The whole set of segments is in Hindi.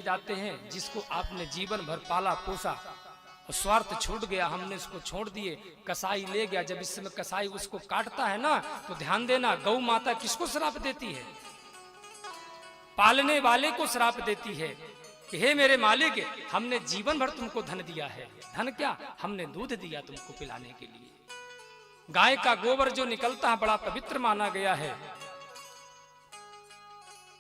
जाते हैं जिसको आपने जीवन भर पाला पोसा और स्वार्थ छूट गया, हमने उसको छोड़ दिए, कसाई ले गया। जब इस समय कसाई उसको काटता है ना, तो ध्यान देना, गौ माता किसको श्राप देती है? पालने वाले को श्राप देती है कि हे मेरे मालिक, हमने जीवन भर तुमको धन दिया है। धन क्या? हमने दूध दिया तुमको पिलाने के लिए। गाय का गोबर जो निकलता है बड़ा पवित्र माना गया है।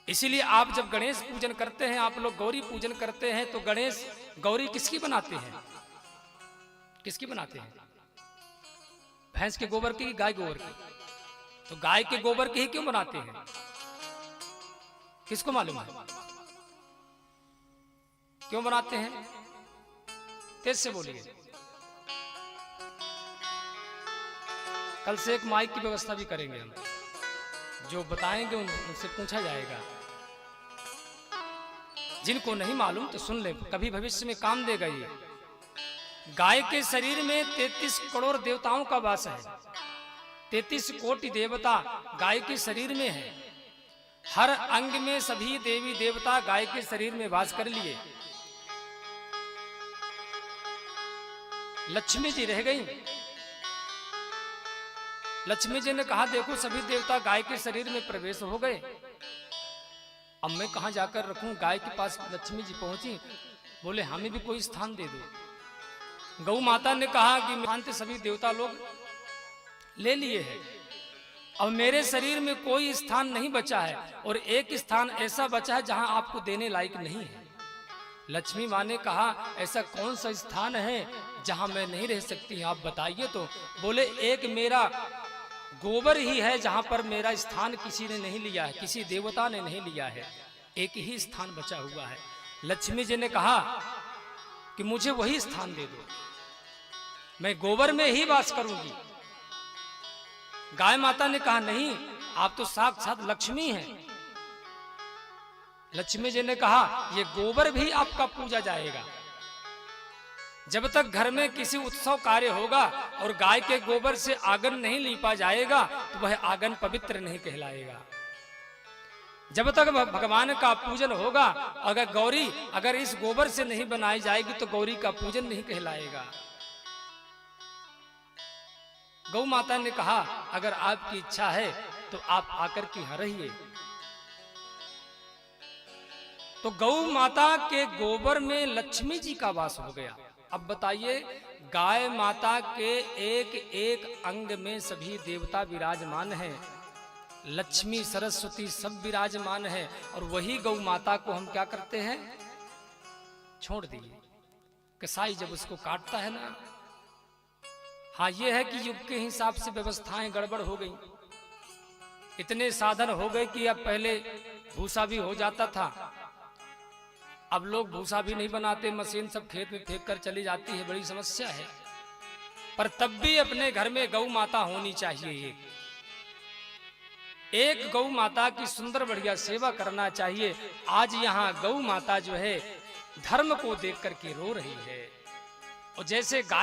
इसीलिए आप जब गणेश पूजन करते हैं, आप लोग गौरी पूजन करते हैं, तो गणेश गौरी किसकी बनाते हैं? किसकी बनाते हैं? भैंस के गोबर की, गाय गोबर की? तो गाय के गोबर की ही क्यों बनाते हैं? किसको मालूम है क्यों बनाते हैं? तेज से बोलिए। कल से एक माइक की व्यवस्था भी करेंगे हम, जो बताएंगे उनसे पूछा जाएगा। जिनको नहीं मालूम तो सुन ले, कभी भविष्य में काम देगा ये। गाय के शरीर में 33 करोड़ देवताओं का वास है। 33 कोटि देवता गाय के शरीर में है। हर अंग में सभी देवी देवता गाय के शरीर में वास कर लिए। लक्ष्मी जी रह गई। लक्ष्मी जी ने कहा, देखो सभी देवता गाय के शरीर में प्रवेश हो गए, अब मैं कहां जाकर रखूं? गाय के पास लक्ष्मी जी पहुंची, बोले हमें भी कोई स्थान दे दो। गौ माता ने कहा कि स्थान तो सभी देवता लोग ले लिए हैं, अब मेरे शरीर में कोई स्थान नहीं बचा है, और एक स्थान ऐसा बचा है जहां आपको देने लायक नहीं है। लक्ष्मी माँ ने कहा, ऐसा कौन सा स्थान है जहां मैं नहीं रह सकती, आप बताइए तो। बोले एक मेरा गोबर ही है जहां पर मेरा स्थान किसी ने नहीं लिया है, किसी देवता ने नहीं लिया है, एक ही स्थान बचा हुआ है। लक्ष्मी जी ने कहा कि मुझे वही स्थान दे दो, मैं गोबर में ही वास करूंगी। गाय माता ने कहा, नहीं, आप तो साक्षात लक्ष्मी हैं। लक्ष्मी जी ने कहा, ये गोबर भी आपका पूजा जाएगा। जब तक घर में किसी उत्सव कार्य होगा और गाय के गोबर से आंगन नहीं लीपा जाएगा, तो वह आंगन पवित्र नहीं कहलाएगा। जब तक भगवान का पूजन होगा, अगर गौरी अगर इस गोबर से नहीं बनाई जाएगी तो गौरी का पूजन नहीं कहलाएगा। गौ माता ने कहा, अगर आपकी इच्छा है तो आप आकर के यहाँ रहिए। तो गौ माता के गोबर में लक्ष्मी जी का वास हो गया। अब बताइए, गाय माता के एक एक अंग में सभी देवता विराजमान हैं, लक्ष्मी सरस्वती सब विराजमान है, और वही गौ माता को हम क्या करते हैं? छोड़ दिए। कसाई जब उसको काटता है ना, हाँ ये है कि युग के हिसाब से व्यवस्थाएं गड़बड़ हो गई। इतने साधन हो गए कि अब पहले भूसा भी हो जाता था, अब लोग भूसा भी नहीं बनाते, मशीन सब खेत में फेंक कर चली जाती है, बड़ी समस्या है। पर तब भी अपने घर में गौ माता होनी चाहिए। एक गौ माता की सुंदर बढ़िया सेवा करना चाहिए। आज यहाँ गौ माता जो है धर्म को देख करके रो रही है, और जैसे गाय